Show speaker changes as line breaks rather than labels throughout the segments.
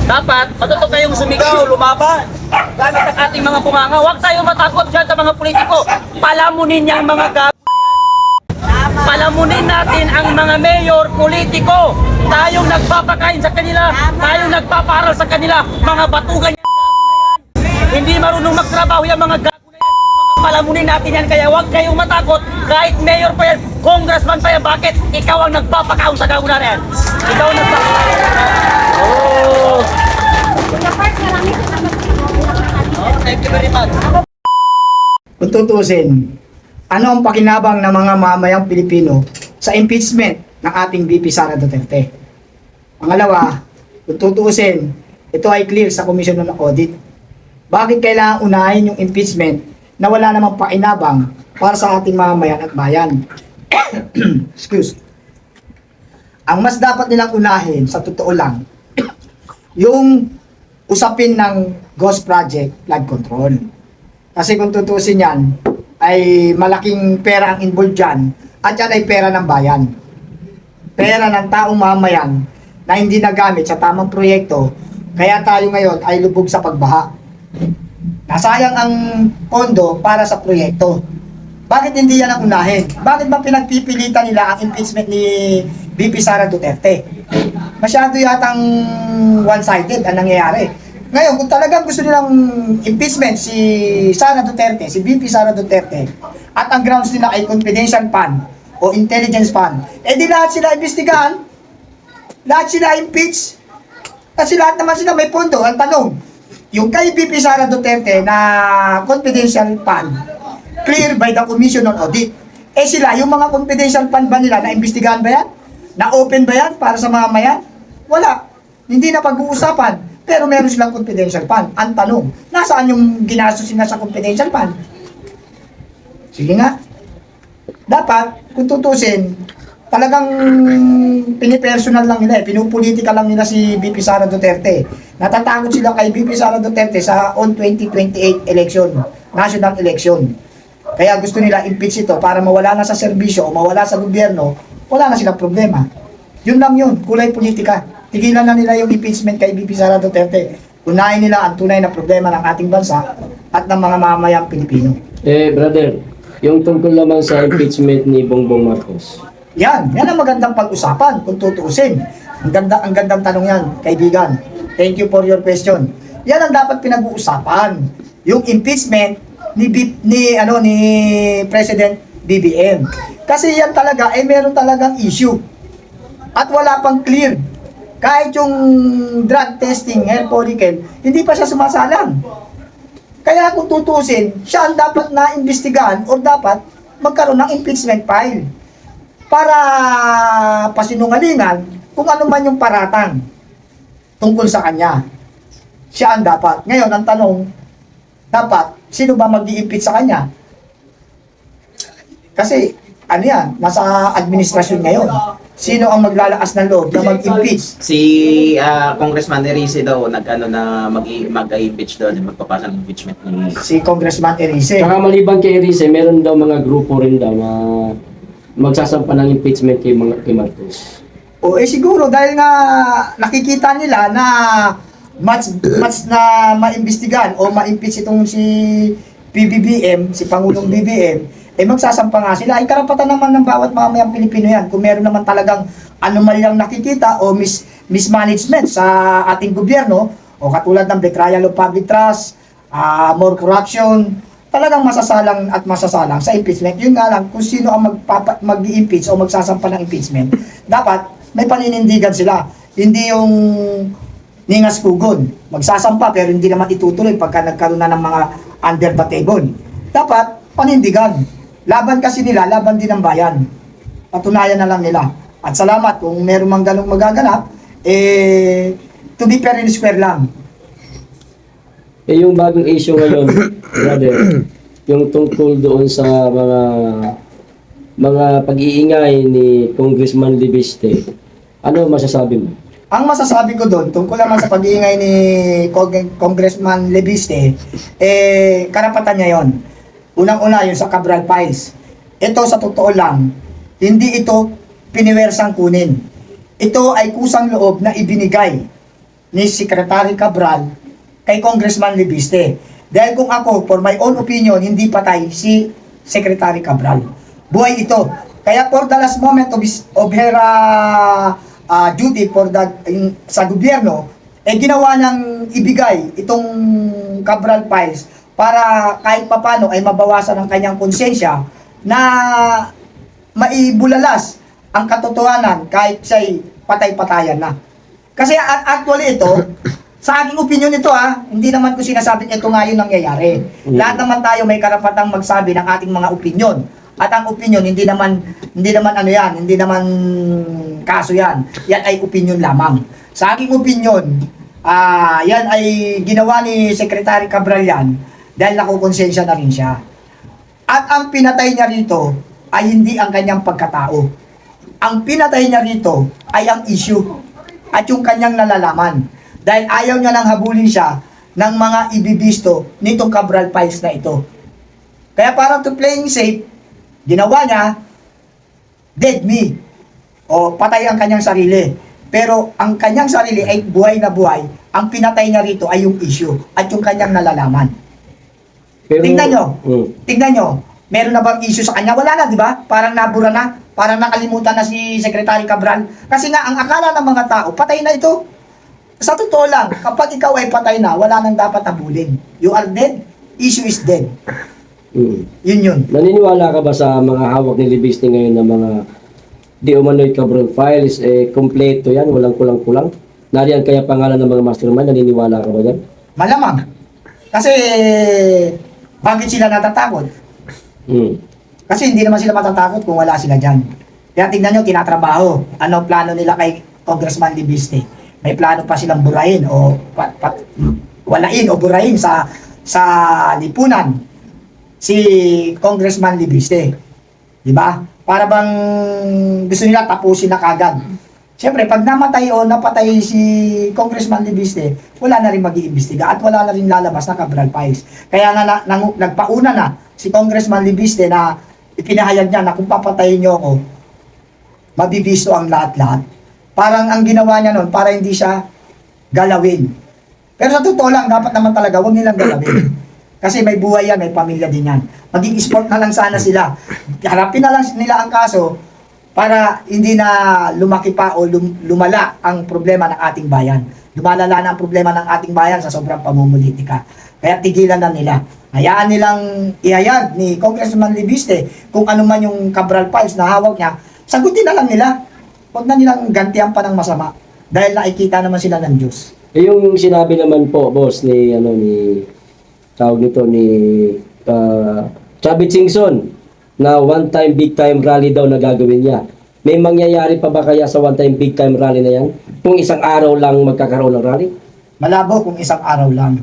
Dapat, matuto kayong sumigaw, lumaban. Gamit ang ating mga pumanga. Huwag tayong matakot dyan sa mga politiko. Palamunin niyang mga palamunin natin ang mga mayor, politiko. Tayong nagpapakain sa kanila, tayong nagpaparal sa kanila. Mga batugan yan, hindi marunong magtrabaho yung mga gago na yan. Mga palamunin natin yan, kaya huwag kayong matakot. Kahit mayor pa yan, congressman pa yan, bakit? Ikaw ang nagpapakaon sa gago na yan. Ikaw ang nagpapakaon. Oh. Thank you very much.
Kung tutusin, ano ang pakinabang ng mga mamayang Pilipino sa impeachment ng ating VP Sara Duterte? Pangalawa, kung tutusin, ito ay clear sa Komisyon ng Audit. Bakit kailangan unahin yung impeachment na wala namang pakinabang para sa ating mamayan at bayan? Excuse. Ang mas dapat nilang unahin, sa totoo lang, yung usapin ng Ghost Project Flood Control. Kasi kung tutusin yan, ay malaking pera ang involved dyan, at yan ay pera ng bayan. Pera ng taong mamayan na hindi nagamit sa tamang proyekto, kaya tayo ngayon ay lubog sa pagbaha. Nasayang ang pondo para sa proyekto. Bakit hindi yan ang unahin? Bakit ba pinagpipilitan nila ang impeachment ni VP Sara Duterte? Masyado yatang one-sided ang nangyayari. Ngayon, kung talagang gusto nilang impeachment si Sara Duterte, si VP Sara Duterte, at ang grounds nila ay confidential fund o intelligence fund, di lahat sila imbestigahan, lahat sila impeach, kasi lahat naman sila may pondo. Ang tanong, yung kay VP Sara Duterte na confidential fund, clear by the Commission on Audit. Sila, yung mga confidential fund ba nila, na-imbestigahan ba yan? Na-open ba yan para sa mga mayan? Wala. Hindi na pag-uusapan. Pero meron silang confidential fund. Ang tanong, nasaan yung ginastos nila sa confidential fund? Sige nga. Dapat, kung tutusin, talagang pinipersonal lang nila, pinupolitika lang nila si VP Sara Duterte. Natatakot sila kay VP Sara Duterte sa on 2028 election, national election. Kaya gusto nila impeach ito para mawala na sa serbisyo o mawala sa gobyerno, wala na silang problema. Yun lang yun, kulay politika. Tigilan na nila yung impeachment kay VP Sara Duterte. Unahin nila ang tunay na problema ng ating bansa at ng mga mamayang Pilipino.
Brother, yung tungkol naman sa impeachment ni Bongbong Marcos.
Yan ang magandang pag-usapan kung tutuusin. Ang gandang tanong yan, kaibigan. Thank you for your question. Yan ang dapat pinag-uusapan. Yung impeachment ni President BBM. Kasi yan talaga meron talagang issue. At wala pang clear. Kahit yung drug testing, hair follicle, hindi pa siya sumasalang. Kaya kung tutusin, siya ang dapat na imbestigahan o dapat magkaroon ng impeachment file para pasinungalingan kung ano man yung paratang tungkol sa kanya. Siya ang dapat. Ngayon, ang tanong, dapat, sino ba mag-i-impeach sa kanya? Kasi, ano yan, nasa administrasyon ngayon. Sino ang maglalakas ng loob na mag-impeach?
Si Congressman Erice daw mag-impeach daw, magpapasa ng impeachment ni
Si Congressman Erice.
Saka maliban kay Erice, meron daw mga grupo rin daw na magsasampa ng impeachment kay Marcos.
O siguro dahil nga nakikita nila na match na maimbestigahan o ma-impeach itong si PBBM, si Pangulong BBM, magsasampa nga sila. Ay karapatan naman ng bawat mamayang Pilipino yan. Kung meron naman talagang anomalyang nakikita o mismanagement sa ating gobyerno, o katulad ng betrayal of public trust, more corruption, talagang masasalang sa impeachment. Yun nga lang, kung sino ang mag-i-impeach o magsasampa ng impeachment, dapat may paninindigan sila. Hindi yung ningas pugod. Magsasampa pero hindi naman itutuloy pagka nagkaroon na ng mga under the table. Dapat panindigan. Laban kasi nila, laban din ng bayan. Patunayan na lang nila. At salamat kung meron mang ganong magaganap, to be fair and square lang.
Yung bagong issue ngayon, brother, yung tungkol doon sa mga pag-iingay ni Congressman Libiste, ano masasabi mo?
Ang masasabi ko doon, tungkol naman sa pag-iingay ni Congressman Libiste, karapatan niya yon. Unang-una yun sa Cabral Files. Ito sa totoo lang, hindi ito piniwersang kunin. Ito ay kusang loob na ibinigay ni Secretary Cabral kay Congressman Libiste. Dahil kung ako, for my own opinion, hindi patay si Secretary Cabral. Buhay ito. Kaya for the last moment of her duty sa gobyerno, ginawa niyang ibigay itong Cabral Files para kahit papano ay mabawasan ang kanyang konsensya na maibulalas ang katotohanan kahit siya'y patay-patayan na. Kasi actually ito, sa aking opinion ito hindi naman ko sinasabing ito nga yung nangyayari. Lahat naman tayo may karapatang magsabi ng ating mga opinion. At ang opinion, hindi naman kaso yan. Yan ay opinion lamang. Sa aking opinion, yan ay ginawa ni Secretary Cabral yan dahil nakukonsensya na rin siya. At ang pinatay niya rito ay hindi ang kanyang pagkatao. Ang pinatay niya rito ay ang issue at yung kanyang nalalaman. Dahil ayaw niya nang habulin siya ng mga ibibisto nitong Cabral Files na ito. Kaya parang to playing safe, ginawa niya, dead me. O patay ang kanyang sarili. Pero ang kanyang sarili ay buhay na buhay. Ang pinatay niya rito ay yung issue at yung kanyang nalalaman.
Pero,
Tingnan nyo, meron na bang issue sa kanya? Wala na, di ba? Parang nabura na, parang nakalimutan na si Secretary Cabral. Kasi nga, ang akala ng mga tao, patay na ito. Sa totoo lang, kapag ikaw ay patay na, wala nang dapat habulin. You are dead, issue is dead. Yun.
Naniniwala ka ba sa mga hawak ni Libiste ngayon na mga di umano'y Cabral Files, kompleto yan, walang kulang-kulang? Nariyan kaya pangalan ng mga mastermind, naniniwala ka ba yan?
Malamang. Kasi, bakit sila natatakot? Kasi hindi naman sila matatakot kung wala sila dyan. Kaya tingnan nyo, tinatrabaho. Ano ang plano nila kay Congressman Libiste? May plano pa silang burahin o walain o burahin sa lipunan si Congressman Libiste. Di ba? Para bang gusto nila tapusin na kagad. Siyempre, pag namatay o napatay si Congressman Libiste, wala na rin mag-iimbestiga at wala na rin lalabas na Cabral Files. Kaya nga nagpauna na si Congressman Libiste na ipinahayag niya na kung papatayin niyo ako, mabibisto ang lahat-lahat. Parang ang ginawa niya noon para hindi siya galawin. Pero sa totoo lang, dapat naman talaga huwag nilang galawin. Kasi may buhay yan, may pamilya din yan. Maging sport na lang sana sila. Harapin na lang nila ang kaso para hindi na lumaki pa o lumala ang problema ng ating bayan. Lumalala na ang problema ng ating bayan sa sobrang pamumulitika. Kaya tigilan na nila. Hayaan nilang ihayag ni Congressman Libiste kung ano man yung Cabral Files na hawak niya, sagutin na lang nila. Huwag na nilang gantihan pa ng masama dahil nakikita naman sila ng Diyos.
Yung sinabi naman po, boss, ni tawag nito ni Chavit Singson na one-time big-time rally daw na gagawin niya. May mangyayari pa ba kaya sa one-time big-time rally na yan? Kung isang araw lang magkakaroon ng rally?
Malabo kung isang araw lang.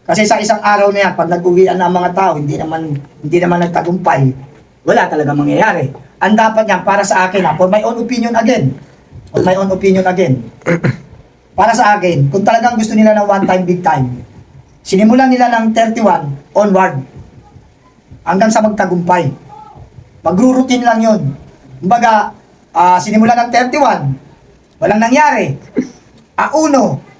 Kasi sa isang araw na yan, pag nag-uwian na ang mga tao, hindi naman nagtagumpay, wala talaga mangyayari. Ang dapat niyan para sa akin, for my own opinion again. Para sa akin, kung talagang gusto nila ng one-time big-time, sinimulan nila ng 31 onward hanggang sa magtagumpay. Magro-routine lang yun. Kumbaga, sinimulan ng 31, walang nangyari. A1,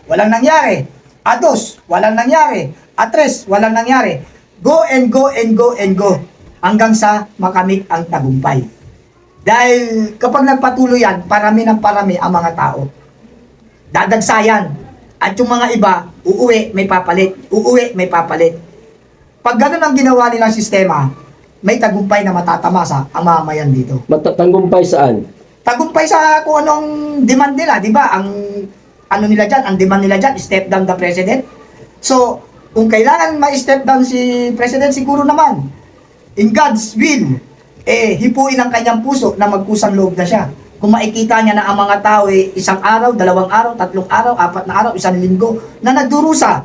walang nangyari. A2, walang nangyari. A3, walang nangyari. Go and go and go and go hanggang sa makamit ang tagumpay. Dahil kapag nagpatuloy yan, parami ng parami ang mga tao. Dadagsayan. At yung mga iba, uuwi, may papalit. Uuwi, may papalit. Pag ganun ang ginawa nilang sistema, may tagumpay na matatamasa ang mamamayan dito.
Tagumpay saan?
Tagumpay sa kung anong demand nila, di ba? Ang ano nila dyan, ang demand nila dyan, step down the president. So, kung kailangan ma-step down si president, siguro naman, in God's will, hipuin ang kanyang puso na magkusang loob na siya. Kung makikita niya na ang mga tao isang araw, 2 araw, 3 araw, 4 na araw, 1 linggo na nagdurusa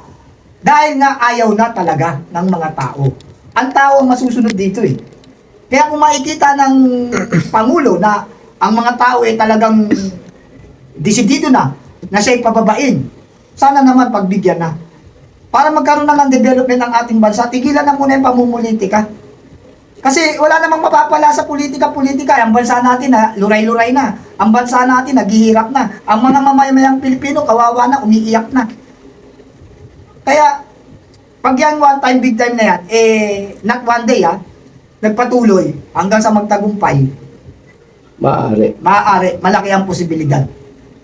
dahil nga ayaw na talaga ng mga tao. Ang tao ang masusunod dito Kaya kung makikita ng Pangulo na ang mga tao talagang desidido na siya'y pababain, sana naman pagbigyan na. Para magkaroon na ng development ng ating bansa, tigilan na muna yung pamumulitika. Kasi wala namang mapapala sa politika-politika. Ang bansa natin na luray-luray na. Ang bansa natin naghihirap na. Ang mga mamamayang Pilipino kawawa na, umiiyak na. Kaya pag yan one time, big time na yan, not one day nagpatuloy hanggang sa magtagumpay, maaari, malaki ang posibilidad.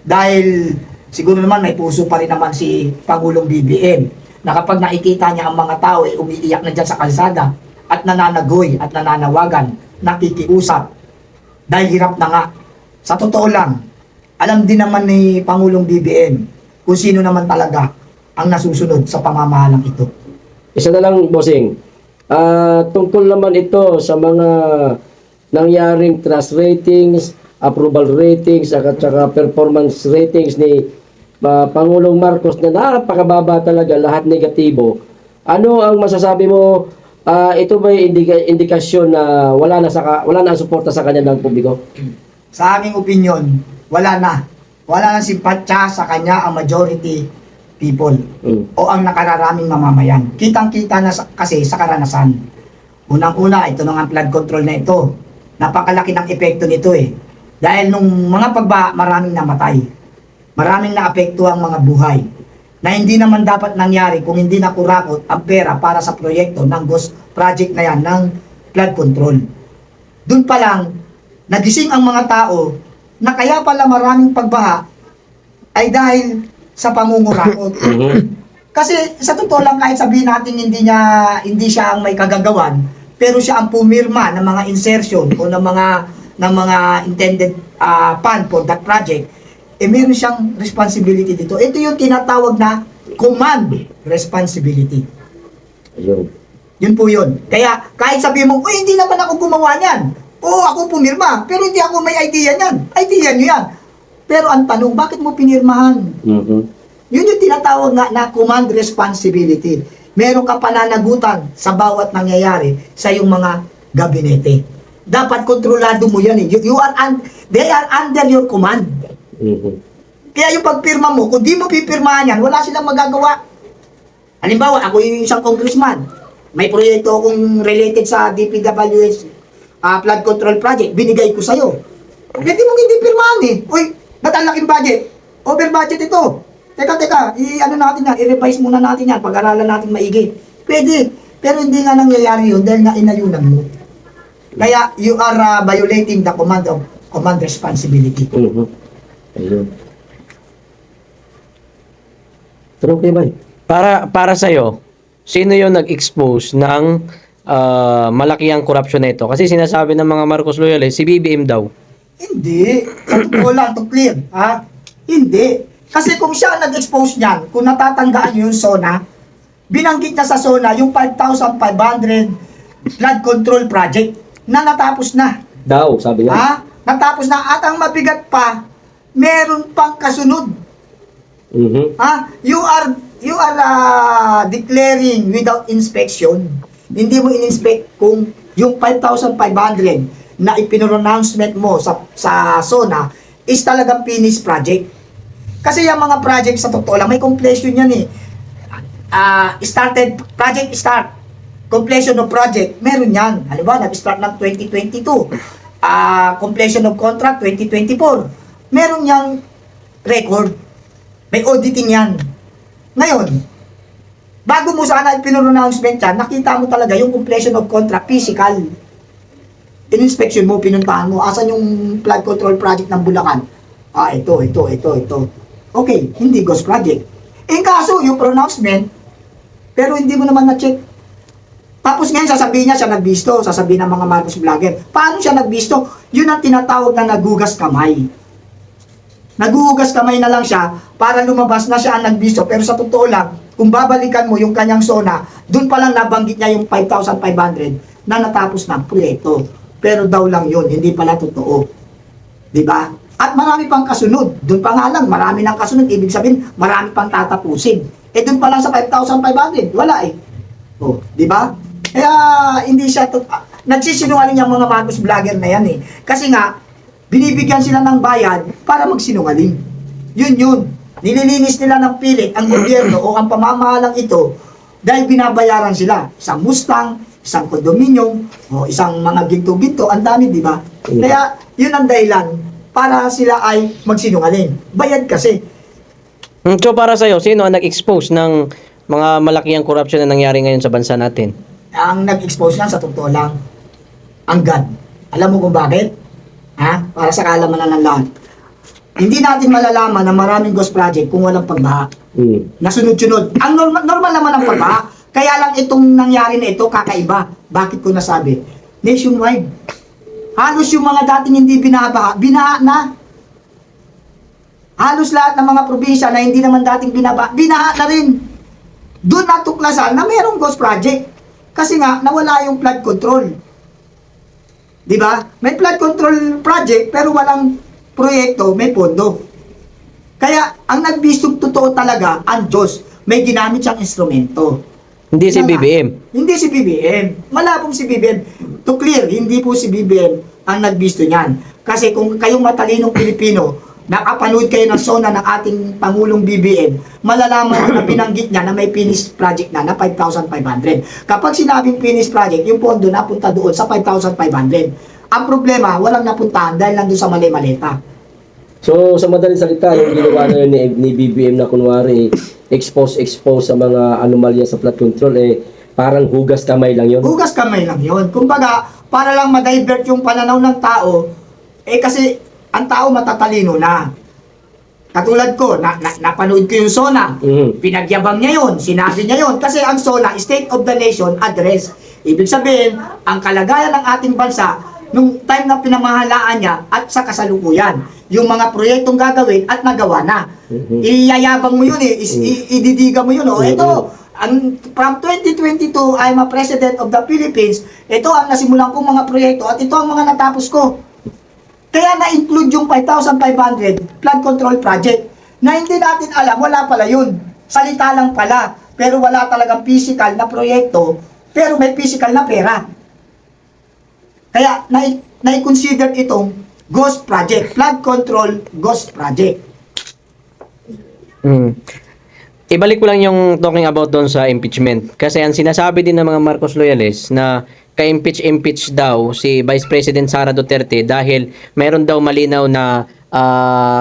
Dahil siguro naman may puso pa rin naman si Pangulong BBM na kapag nakikita niya ang mga tao umiiyak na dyan sa kalsada at nananagoy at nananawagan, nakikiusap dahil hirap na nga. Sa totoo lang, alam din naman ni Pangulong BBM kung sino naman talaga ang nasusunod sa pamamahalang ito.
Isa na lang, bossing. Tungkol naman ito sa mga nangyaring trust ratings, approval ratings, at saka performance ratings ni Pangulong Marcos na napakababa talaga, lahat negatibo. Ano ang masasabi mo? Ito ba indikasyon na wala na ang suporta sa kanya ng publiko?
Sa aking opinion, wala na. Wala na simpatya sa kanya ang majority people o ang nakararaming mamamayan. Kitang-kita na kasi sa karanasan. Unang-una, ito nung ang flood control na ito. Napakalaki ng epekto nito Dahil nung mga maraming namatay. Maraming naapekto ang mga buhay. Na hindi naman dapat nangyari kung hindi nakurakot ang pera para sa proyekto ng ghost project na yan ng flood control. Doon pa lang, nagising ang mga tao na kaya pala maraming pagbaha ay dahil sa pangungurakot. Kasi sa totoo lang, kahit sabihin natin hindi siya ang may kagagawan, pero siya ang pumirma ng mga insertion o ng mga intended fund for that project, meron siyang responsibility dito. Ito yung tinatawag na command responsibility.
Ayun.
Yun po yun. Kaya kahit sabihin mo, hindi naman ako gumawa niyan. Oo, ako pumirma, pero hindi ako may idea niyan. Idea niyo yan. Pero ang tanong, bakit mo pinirmahan? Yun yung tinatawag na command responsibility. Meron ka pananagutan sa bawat nangyayari sa iyong mga gabinete. Dapat kontrolado mo yan. They are under your command. Kaya yung pagpirma mo, kung di mo pipirmahan yan, wala silang magagawa. Halimbawa, ako yung isang congressman. May proyekto akong related sa DPWH flood control project. Binigay ko sa'yo. Pwede mong hindi pirmahan Uy, ba't ang laking budget? Over budget ito. Teka, i-revise muna natin yan. Pag-aralan natin maigi. Pwede. Pero hindi nga nangyayari yun dahil nainayunan mo. Kaya you are violating the command responsibility.
Ayun. Pero okay ba?
Para sa iyo, sino 'yung nag-expose ng malaki ang corruption na ito? Kasi sinasabi ng mga Marcos loyalists, si BBM daw.
Hindi. Sa totoo lang, to clear. Hindi. Kasi kung siya ang nag-expose niyan, kung natatandaan niyo yung SONA, binanggit na sa SONA yung 5,500 flood control project na natapos na.
Daw, sabi niya.
Natapos na. At ang mabigat pa, meron pang kasunod. You are declaring without inspection. Hindi mo in-inspect kung yung 5,500 na ipinronouncement mo sa SONA is talagang finished project. Kasi yung mga project sa totoo lang, may completion yan project start. Completion of project, meron yan. Halimbawa, nag-start ng 2022. Completion of contract, 2024. Meron yang record. May auditing yan. Ngayon, bago mo sana ipinronouncement yan, nakita mo talaga yung completion of contract, physical. In-inspection mo, pinuntahan mo, asan yung flood control project ng Bulacan? Ito. Okay, hindi ghost project. Kaso, yung pronouncement, pero hindi mo naman na-check. Tapos ngayon, sasabihin niya siya nagbisto, sasabihin ng mga Marcos vlogger. Paano siya nagbisto? Yun ang tinatawag na nagugas kamay. Naguhugas kamay na lang siya para lumabas na siya ang nagbisto. Pero sa totoo lang, kung babalikan mo yung kanyang SONA, dun pa lang nabanggit niya yung 5,500 na natapos na proyekto. Pero daw lang yun, hindi pala totoo. Diba? At marami pang kasunod. Dun pa nga lang, marami nang kasunod. Ibig sabihin, marami pang tatapusin. Dun pa lang sa 5,500, wala diba? Kaya hindi siya nagsisinungaling yung mga Marcos vlogger na yan Kasi nga, binibigyan sila ng bayad para magsinungaling. Yun. Nililinis nila ng pilit ang gobyerno o ang pamamahalang ito dahil binabayaran sila. Isang Mustang, isang condominium, o isang mga ginto-ginto, ang dami, di ba? Kaya, yun ang dahilan para sila ay magsinungaling. Bayad kasi.
So para sa'yo, sino ang nag-expose ng mga malakihang corruption na nangyari ngayon sa bansa natin?
Ang nag-expose yan, sa totoo lang, ang God. Alam mo kung bakit? Ha? Para sa kalamanan ng lahat. Hindi natin malalaman na maraming ghost project kung walang pagbaha. Nasunod-sunod. Ang normal naman ang pagbaha. Kaya lang itong nangyari na ito, kakaiba. Bakit ko nasabi? Nationwide. Halos yung mga dating hindi binabaha, binaha na. Halos lahat ng mga probinsya na hindi naman dating binabaha, binaha na rin. Doon natuklasan na mayroong ghost project. Kasi nga, nawala yung flood control. Di ba? May flood control project, pero walang proyekto, may pondo. Kaya, ang nagbisog totoo talaga, ang Diyos. May ginamit siyang instrumento.
Hindi si
Kaya nga,
BBM.
Hindi si BBM. Malabong si BBM. To clear, hindi po si BBM ang nagbisto niyan. Kasi kung kayong matalinong Pilipino, nakapanood kayo ng SONA ng ating Pangulong BBM, malalaman na binanggit niya na may finished project na 5,500. Kapag sinabing finished project, yung pondo napunta doon sa 5,500. Ang problema, walang napuntahan dahil nandun sa mali-maleta.
So, sa madaling salita, yung ginawa na yun ni BBM na kunwari, expose sa mga anomalya sa flood control, parang hugas kamay lang yun.
Hugas kamay lang yun. Kumbaga, para lang ma-divert yung pananaw ng tao, kasi ang tao matatalino na. Katulad ko, napanood ko yung SONA. Pinagyabang niya yun, sinabi niya yun. Kasi ang SONA, State of the Nation Address. Ibig sabihin, ang kalagayan ng ating bansa, nung time na pinamahalaan niya at sa kasalukuyan, yung mga proyektong gagawin at nagawa na. Iyayabang mo yun ididiga mo yun. Ito, from 2022, I'm a President of the Philippines. Ito ang nasimulan kong mga proyekto at ito ang mga natapos ko. Kaya na-include yung 5,500 flood control project na hindi natin alam, wala pala yun. Salita lang pala, pero wala talagang physical na proyekto, pero may physical na pera. Kaya na-consider itong ghost project, flood control ghost project.
Ibalik ko lang yung talking about doon sa impeachment. Kasi ang sinasabi din ng mga Marcos loyalists na ka-impeach daw si Vice President Sara Duterte dahil meron daw malinaw na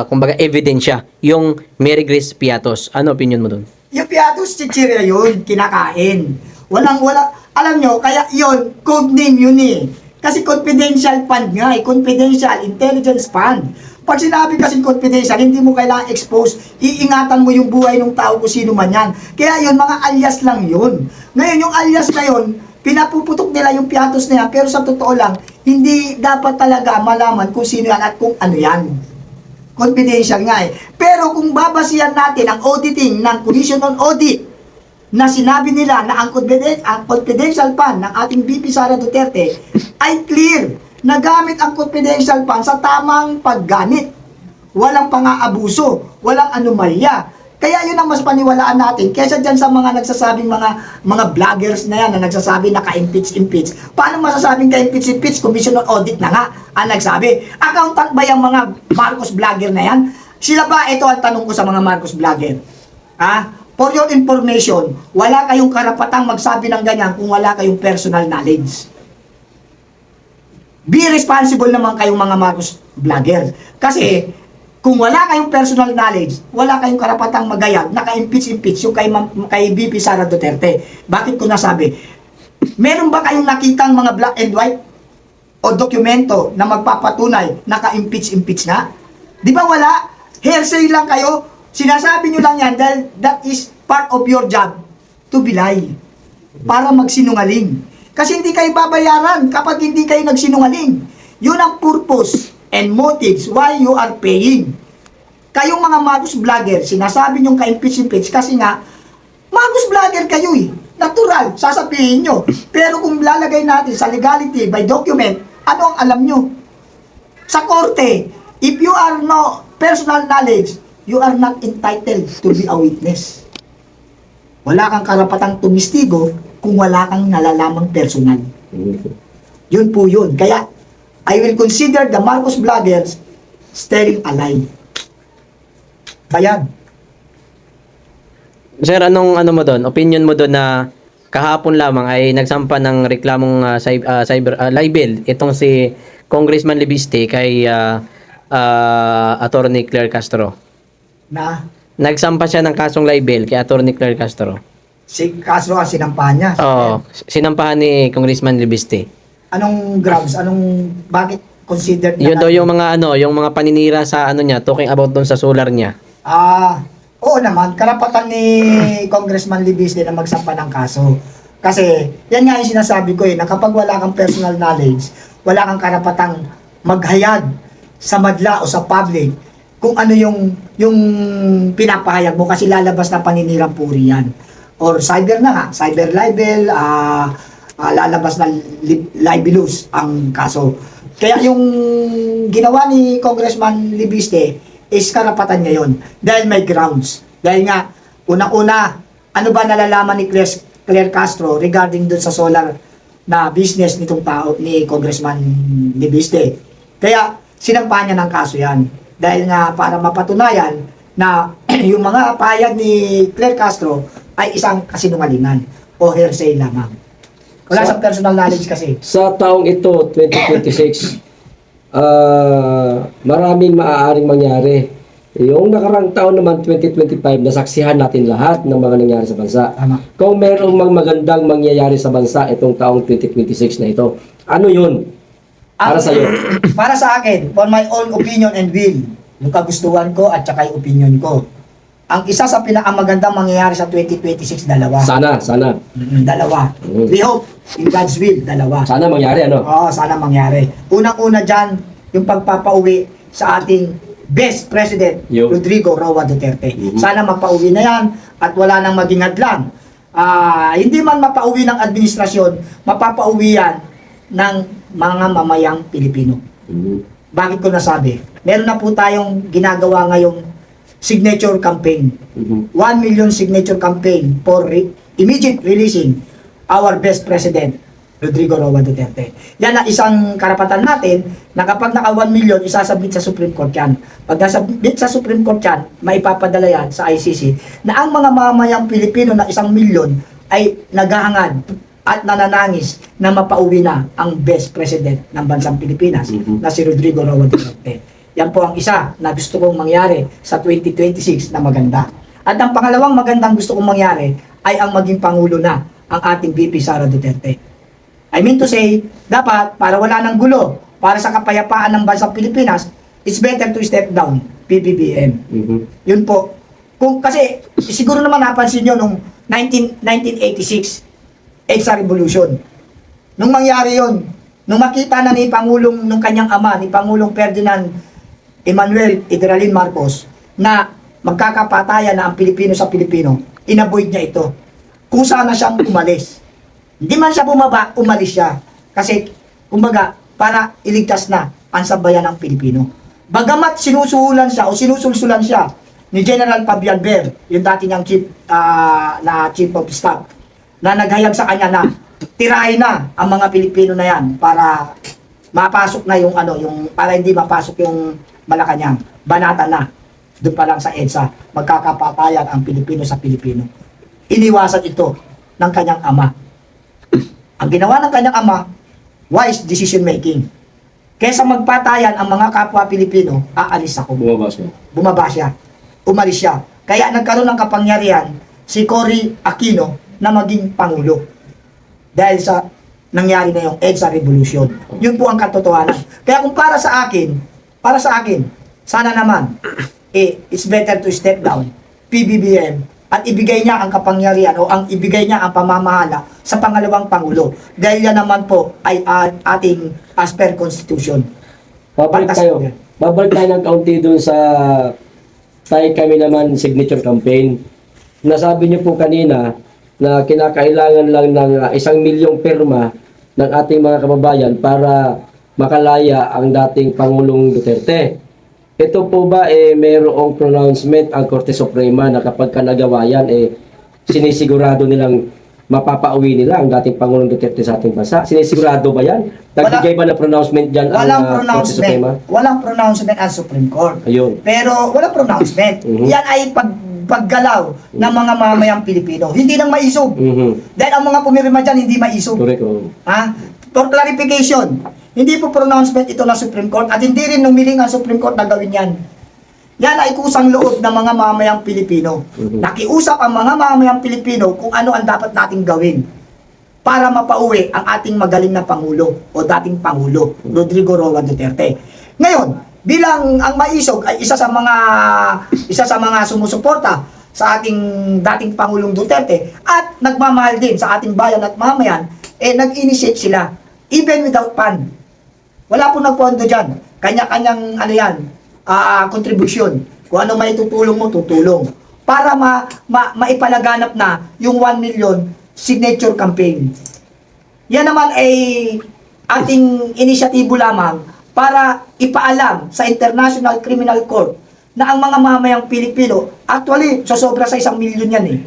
kumbaga ebidensya yung Mary Grace Piatos. Ano opinion mo doon?
Yung Piatos chichirya yun, kinakain. Alam nyo, kaya yun, code name yun Kasi confidential fund nga confidential intelligence fund. Pag sinabi kasi confidential, hindi mo kailangan expose, iingatan mo yung buhay ng tao kung sino man yan. Kaya yun, mga alias lang yun. Ngayon, yung alias na yun, pinapuputok nila yung Piatos na yan, pero sa totoo lang, hindi dapat talaga malaman kung sino yan at kung ano yan. Confidential nga Pero kung babasihan natin ang auditing ng Commission on Audit, na sinabi nila na ang confidential fund ng ating VP Sara Duterte ay clear na gamit ang confidential fund sa tamang paggamit. Walang pang-aabuso, walang anomalya. Kaya yun ang mas paniwalaan natin kaysa dyan sa mga nagsasabing mga vloggers na yan na nagsasabi na ka-impeach. Paano masasabing ka-impeach? Commission on Audit na nga ang nagsabi. Accountant ba yung mga Marcos vlogger na yan? Sila ba? Ito ang tanong ko sa mga Marcos vlogger. For your information, wala kayong karapatang magsabi ng ganyan kung wala kayong personal knowledge. Be responsible naman kayong mga Marcos vlogger. Kasi, kung wala kayong personal knowledge, wala kayong karapatang magayag, naka-impeach yung kay VP Sara Duterte. Bakit ko nasabi? Meron ba kayong nakitang mga black and white o dokumento na magpapatunay naka-impeach na? Di ba wala? Hearsay lang kayo. Sinasabi nyo lang yan dahil that is part of your job to belie. Para magsinungaling. Kasi hindi kayo babayaran kapag hindi kayo nagsinungaling. Yun ang purpose and motives why you are paying. Kayong mga Marcos vlogger, sinasabi nyo ka-impeach kasi nga, Marcos vlogger kayo Natural, sasabihin nyo. Pero kung lalagay natin sa legality by document, ano ang alam nyo? Sa korte, if you are no personal knowledge, you are not entitled to be a witness. Wala kang karapatang tumistigo kung wala kang nalalamang personal. Yun po yun. Kaya, I will consider the Marcos vloggers telling a lie. Bayad.
Sir, anong ano mo doon? Opinion mo doon na kahapon lamang ay nagsampa ng reklamong libel itong si Congressman Libiste kay Attorney Claire Castro.
Na
Nagsampa siya ng kasong libel kay Attorney Claire Castro.
si Castro ang sinampahan niya.
Oo, sinampahan ni Congressman Libiste.
Anong grounds? Bakit considered na
Yun daw yung mga paninira sa niya, talking about doon sa solar niya.
Oo naman, karapatan ni Congressman Libis din na magsampa ng kaso. Kasi, yan nga yung sinasabi ko na kapag wala kang personal knowledge, wala kang karapatang maghayag sa madla o sa public kung ano yung pinapahayag mo kasi lalabas na paninirang puri yan. Or cyber na nga, cyber libel, lalabas na libelous ang kaso. Kaya yung ginawa ni Congressman Libiste is karapatan niya yun. Dahil may grounds. Dahil nga, unang-una, ano ba nalalaman ni Claire Castro regarding dun sa solar na business nitong tao, ni Congressman Libiste. Kaya, sinampahan niya ng kaso yan. Dahil nga, para mapatunayan na yung mga pahayag ni Claire Castro ay isang kasinungalingan o hearsay lamang. Wala sa personal knowledge kasi.
Sa taong ito, 2026, maraming maaaring mangyari. Yung nakarang taon naman, 2025, nasaksihan natin lahat ng mga nangyari sa bansa.
Tama.
Kung merong mga magandang mangyayari sa bansa itong taong 2026 na ito, ano yun? Para sa iyo.
Para sa akin, for my own opinion and will, yung kagustuhan ko at saka yung opinion ko. Ang isa sa pinakamagandang mangyayari sa 2026, dalawa.
Sana.
Dalawa. We hope, in God's will, dalawa.
Sana mangyari, ano?
Oo, sana mangyari. Unang-una dyan, yung pagpapauwi sa ating best president,
Yo.
Rodrigo Roa Duterte.
Mhm.
Sana mapauwi na yan at wala nang maging hadlang. Hindi man mapauwi ng administrasyon, mapapauwi yan ng mga mamayang Pilipino. Bakit ko nasabi? Meron na po tayong ginagawa ngayong signature campaign. 1 million signature campaign for immediate releasing our best president, Rodrigo Roa Duterte. Yan ang isang karapatan natin na kapag naka 1 million, isasabit sa Supreme Court yan. Pag nasabit sa Supreme Court yan, maipapadala yan sa ICC na ang mga mamayang Pilipino na 1 million ay naghahangad at nananangis na mapauwi na ang best president ng bansang Pilipinas na si Rodrigo Roa Duterte. Yan po ang isa na gusto kong mangyari sa 2026 na maganda. At ang pangalawang magandang gusto kong mangyari ay ang maging Pangulo na ang ating VP Sara Duterte. I mean to say, dapat para wala ng gulo, para sa kapayapaan ng bansang Pilipinas, it's better to step down, PBBM. Yun po. Kasi siguro naman napansin nyo nung 1986, EDSA Revolution. Nung mangyari yun, nung makita na ni Pangulong, nung kanyang ama, ni Pangulong Ferdinand Emmanuel Ideralin Marcos, na magkakapatayan na ang Pilipino sa Pilipino, inavoid niya ito. Kusa na siyang umalis. Hindi man siya bumaba, umalis siya. Kasi, kumbaga, para iligtas na ang sambayan ng Pilipino. Bagamat sinusuhulan siya o sinusulsulan siya ni General Fabian Ber, yung dati niyang chief of staff, na naghayag sa kanya na tirahin na ang mga Pilipino na yan para mapasok na yung para hindi mapasok yung Malacanang. Banata na. Doon pa lang sa EDSA, magkakapatayan ang Pilipino sa Pilipino. Iniwasan ito ng kanyang ama. Ang ginawa ng kanyang ama, wise decision making. Kesa magpatayan ang mga kapwa Pilipino, aalis ako. Bumaba siya. Umalis siya. Kaya nagkaroon ng kapangyarihan si Cory Aquino na maging Pangulo. Dahil sa nangyari na yung EDSA Revolution. Yun po ang katotohanan. Kaya kung para sa akin, sana naman, it's better to step down, PBBM, at ibigay niya ang kapangyarihan o ang ibigay niya ang pamamahala sa pangalawang Pangulo. Dahil yan naman po ay ating as per Constitution.
Babalik tayo ng kaunti dun sa kami naman signature campaign. Nasabi niyo po kanina na kinakailangan lang ng 1 milyong pirma ng ating mga kababayan para makalaya ang dating Pangulong Duterte. Ito po ba mayroong pronouncement ang Korte Suprema na kapag nagawa yan sinisigurado nilang mapapauwi nila ang dating Pangulong Duterte sa ating bansa? Sinisigurado ba yan? Nagbigay ba ng pronouncement dyan ang Korte Suprema?
Walang pronouncement ang Supreme Court.
Ayun.
Pero walang pronouncement. Yan ay paggalaw ng mga mamayang Pilipino. Hindi lang maisog. Dahil ang mga pumirma dyan, hindi maisog.
Correct. Oh.
Ha? For clarification, hindi po pronouncement ito ng Supreme Court at hindi rin numiling ang Supreme Court na gawin yan. Yan ay kusang loob ng mga mamayang Pilipino. Nakiusap ang mga mamayang Pilipino kung ano ang dapat nating gawin para mapauwi ang ating magaling na Pangulo o dating Pangulo, Rodrigo Roa Duterte. Ngayon, bilang ang maisog ay isa sa mga sumusuporta sa ating dating Pangulong Duterte at nagmamahal din sa ating bayan at mamayan, nag-initiate sila, even without fund. Wala po nagpondo dyan. Kanya-kanyang kontribusyon. Kung ano may tutulong mo, tutulong. Para maipalaganap na yung 1 million signature campaign. Yan naman ay ating inisyatibo lamang para ipaalam sa International Criminal Court na ang mga mamayang Pilipino, actually, sosobra sa 1 million yan eh.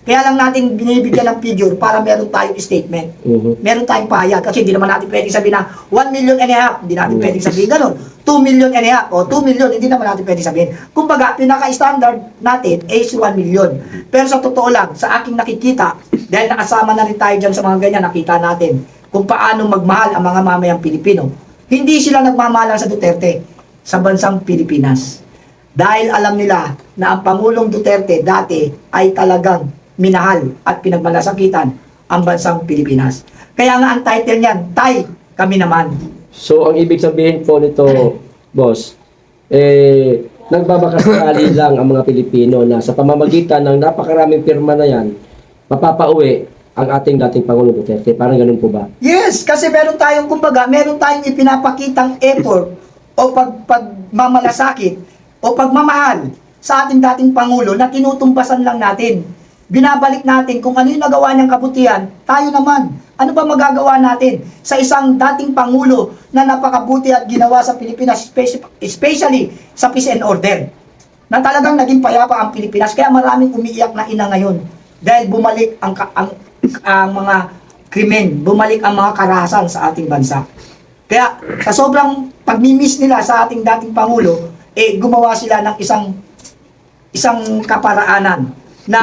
Kaya lang natin binibigyan ng figure para meron tayong statement. Meron tayong pahayag. Kasi hindi naman natin pwedeng sabihin na 1 million and a half. Hindi natin pwedeng sabihin ganun. 2 million and a half o 2 million. Hindi naman natin pwedeng sabihin. Kumbaga, pinaka-standard natin is 1 million. Pero sa totoo lang, sa aking nakikita, dahil nakasama na rin tayo dyan sa mga ganyan, nakita natin kung paano magmahal ang mga mamayang Pilipino. Hindi sila nagmamahal sa Duterte sa bansang Pilipinas. Dahil alam nila na ang Pangulong Duterte dati ay talagang minahal at pinagmalasakitan ang bansang Pilipinas. Kaya nga ang title niyan, Tay, Kami Naman.
So, ang ibig sabihin po nito, boss, nagbabakasakali lang ang mga Pilipino na sa pamamagitan ng napakaraming pirma na yan, mapapauwi ang ating dating Pangulong Duterte. Parang ganun po ba?
Yes, kasi meron tayong, kumbaga, meron tayong ipinapakitang effort o pagmamalasakit o pagmamahal sa ating dating Pangulo na tinutumbasan lang natin. Binabalik natin kung ano yung nagawa niyang kabutihan, tayo naman. Ano ba magagawa natin sa isang dating Pangulo na napakabuti at ginawa sa Pilipinas, especially sa peace and order? Na talagang naging payapa ang Pilipinas. Kaya maraming umiiyak na ina ngayon. Dahil bumalik ang mga krimen, bumalik ang mga karahasan sa ating bansa. Kaya sa sobrang pagmimiss nila sa ating dating Pangulo, gumawa sila ng isang kaparaanan na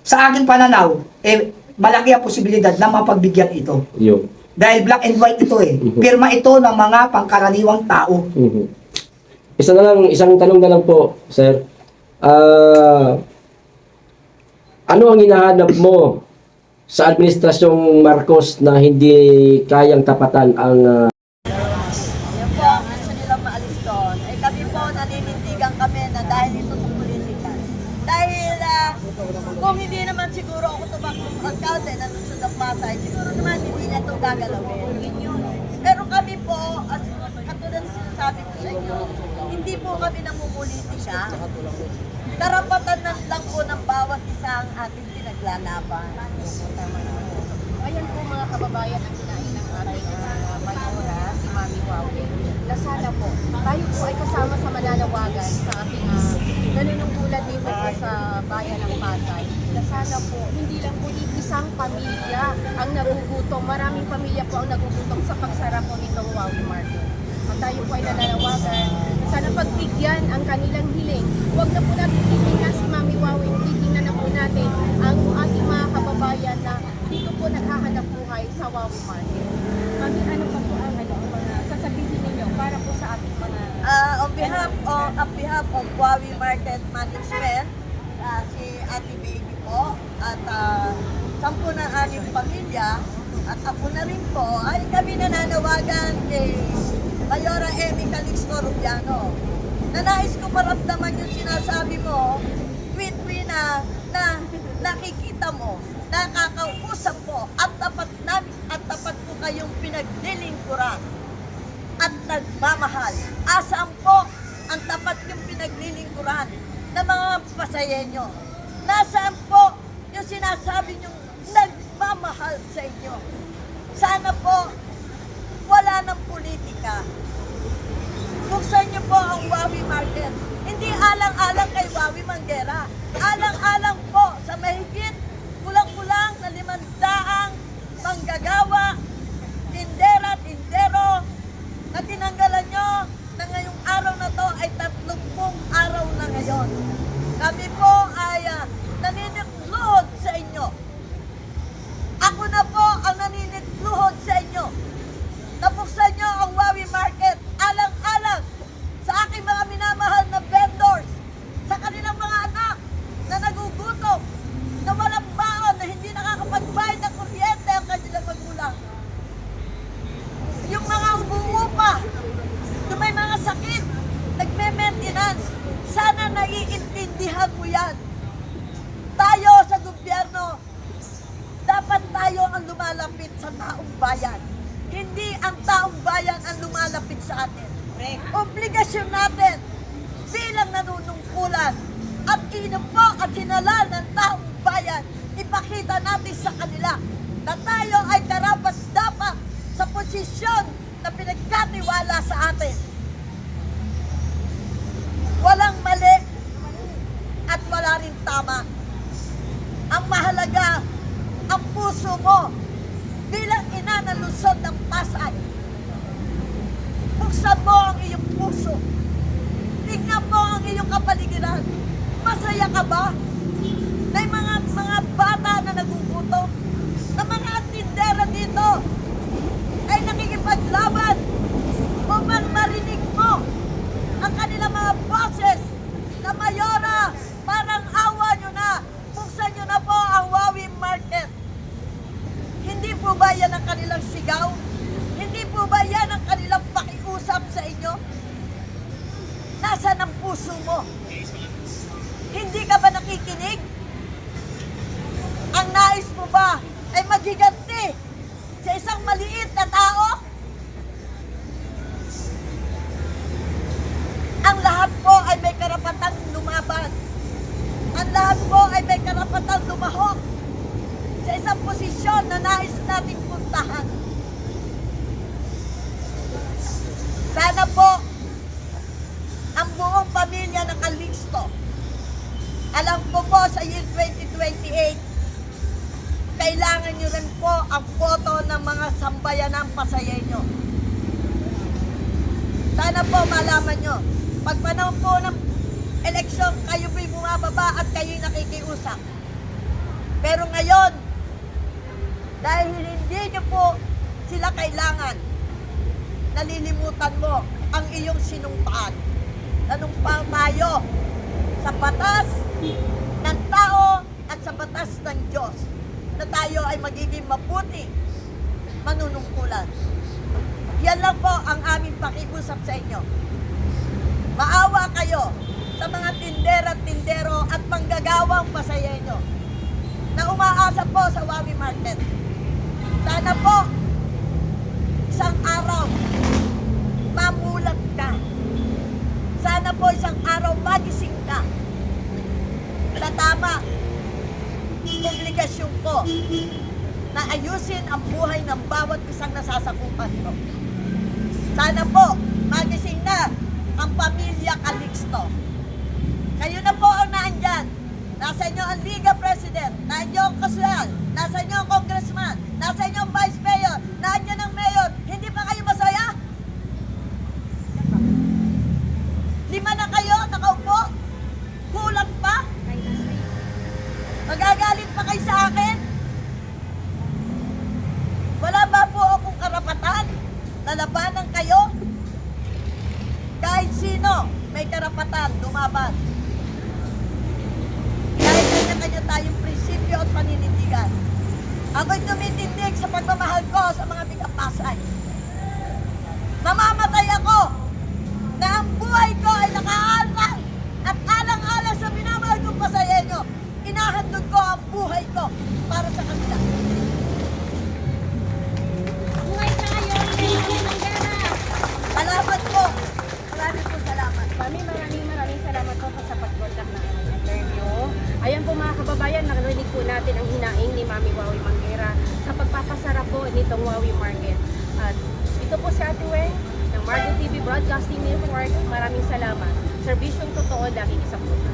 sa aking pananaw, malaki ang posibilidad na mapagbigyan ito.
Yo.
Dahil black and white ito Pirma ito ng mga pangkaraniwang tao.
Isang tanong na lang po, sir. Ano ang hinahanap mo sa administrasyong Marcos na hindi kayang tapatan ang
Yan po ang gusto nilang maalis doon. Kami po naninindigan kami na dahil ito sa politika. Dahil kung hindi naman siguro ako tumakbong alkalde na nusod ang Pasay, siguro naman hindi niya ito gagalawin. Pero kami po, at katulad sinasabi ko sa inyo, hindi po kami namumulitika. Karapatan lang po ng bawat isang ating pinaglalaban.
Ayan po mga kababayan ang sinain ng ating Mayora, si Mami Wawi, na sana po tayo po ay kasama sa mananawagan sa ating nanunungkulan dito po sa bayan ng Pasay, na sana po hindi lang po isang pamilya ang nagugutom, maraming pamilya po ang nagugutom sa pagsara po nitong Wawi Market. At tayo po ay nananawagan, sana pagbigyan ang kanilang hiling. Huwag na po natin titingnan si Mami Wawi, titingnan na po natin ang ating mga kababayan na dito po naghahanap buhay sa Wawi Market. Mami, ano pa po ang mga sasabihin ninyo para po sa ating mga...
On behalf of Wawi Market Management, si Ate Baby po, at 10 pamilya, at ako na rin po, ay kami nananawagan kay Mayora Emi Calixto Rubiano. Nais ko maramdaman yung sinasabi mo, tweet na nakikita mo, nakakausap mo, at tapat ko kayong pinaglilingkuran at nagmamahal. Asaan po ang tapat yung pinaglilingkuran ng mga Pasayenyo? Nasaan po yung sinasabi nyong nagmamahal sa inyo? Sana po wala ng politika. Buksan niyo po ang Wawi Market. Hindi alang-alang kay Wawi Manguera. Alang-alang po sa mahigit kulang-kulang na 500 manggagawa, tindera, tindero, na tinanggalan nyo na ngayong araw na to ay 30 araw na ngayon. Kami po ang lumalapit sa taong bayan. Hindi ang taong bayan ang lumalapit sa atin. Obligasyon natin bilang nanunungkulan at inupo at hinala ng taong bayan, ipakita natin sa kanila na tayo ay karapat-dapat sa posisyon na pinagkatiwala sa atin. Walang mali at wala rin tama. Ang mahalaga, ang puso mo bilang ina ng lungsod ng Pasay. Buksan mo ang iyong puso. Tingnan mo ang iyong kapaligiran. Masaya ka ba? May mga bata na nagugutom, na mga tindera dito ay nakikipaglaban. Kung man marinig mo ang kanilang mga boses na mayora, parang awa nyo na, buksan nyo na po ang Wawi Market. Hindi po ba yan ang kanilang sigaw? Hindi po ba yan ang kanilang pakiusap sa inyo? Nasaan ang puso mo? Hindi ka ba nakikinig? Ang nais mo ba ay maghiganti sa isang maliit na tao? Ang lahat po ay may karapatang lumaban. Ang lahat po ay may karapatang lumahok sa isang posisyon na nais nating puntahan. Sana po ang buong pamilya ng Calixto, alam ko po sa year 2028, kailangan nyo rin po ang boto ng mga sambayanang Pasayeño. Sana po malaman nyo, pag panahon po ng eleksyon, kayo po'y bumababa at kayo'y nakikiusap. Pero ngayon, dahil hindi nyo po sila kailangan, nalilimutan mo ang iyong sinumpaan. Nanumpang tayo sa batas ng tao at sa batas ng Diyos na tayo ay magiging mabuti manunungkulan. Yan lang po ang aming pakiusap sa inyo. Maawa kayo sa mga tindera-tindero at manggagawang Pasayeño na umaasa po sa Wawi Market. Sana po isang araw mamulat ka. Sana po isang araw magising ka. Na tama, obligasyon ko na ayusin ang buhay ng bawat isang nasasakupan ko. Sana po magising na ang pamilya Calixto. Kayo na po ang naandyan. Nasa inyo ang Liga President, nasa inyo ang Kasual, nasa inyo ang Congressman, nasa inyo ang Vice Mayor, naandyan ang Mayor. Hindi pa kayo masaya? 5 na kayo nakaupo? Kulang pa? Magagalit pa kayo sa akin? Wala ba po akong karapatan? Lalabanan kayo? Kahit sino may karapatan lumaban. Kahit kanya-kanya tayong prinsipyo at paninindigan. Ako'y tumitindig sa pagmamahal ko sa mga taga-Pasay. Mamamatay ako na ang buhay ko ay nakaalang at alang-alang sa minamahal kong Pasayeño. Inahandog ko ang buhay ko para sa kanila.
Buhay tayo, hindi naman gana.
Salamat po. Maraming po salamat.
Maraming salamat po sa pag-conduct ng aming interview. Ayan po mga kababayan, narinig po natin ang hinaing ni Mami Wawi Manguera sa pagpapasara po nitong Wawi Market. At ito po si Ate Weng ng Margo TV Broadcasting Network. Maraming salamat. Serbisyong totoo dahil isang puso.